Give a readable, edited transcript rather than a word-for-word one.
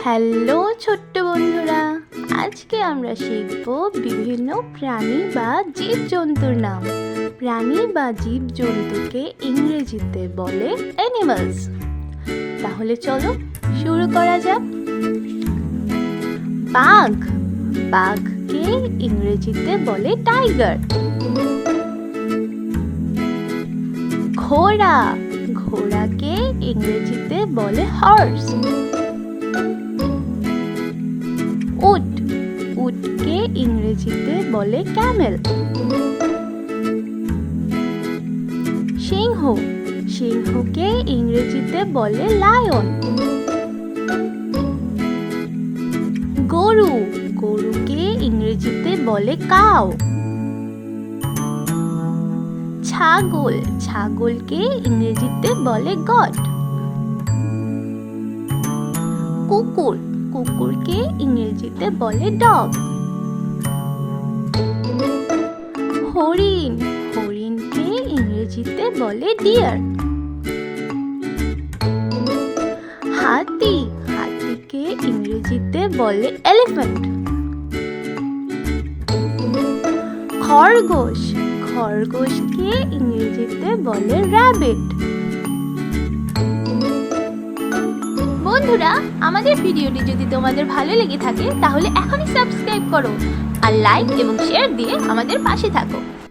Hello ছোট্ট বন্ধুরা, আজকে আমরা শিখব বিভিন্ন প্রাণী বা জীবজন্তুর নাম। প্রাণী বা জীবজন্তুকে ইংরেজিতে বলে অ্যানিমালস। তাহলে চলো শুরু করা যাক। বাঘ, বাঘকে ইংরেজিতে বলে টাইগার। ঘোড়া, ঘোড়াকে ইংরেজিতে বলে হর্স। উট, উটকে ইংরেজিতে বলে ক্যামেল। সিংহ, সিংহকে ইংরেজিতে বলে লায়ন। গরু, গরুকে ইংরেজিতে বলে কাউ। ছাগল, ছাগলকে ইংরেজিতে বলে গট। কুকুর, কুকুরকে ইংরেজিতে বলে ডগ। হরিণ, হরিণকে ইংরেজিতে বলে ডিয়ার। হাতি, হাতিকে ইংরেজিতে বলে এলিফ্যান্ট। খরগোশ, খরগোশকে ইংরেজিতে বলে র‍্যাবিট। বন্ধুরা, আমাদের ভিডিওটি যদি তোমাদের ভালো লেগে থাকে তাহলে এখনই সাবস্ক্রাইব করো আর লাইক এবং শেয়ার দিয়ে আমাদের পাশে থাকো।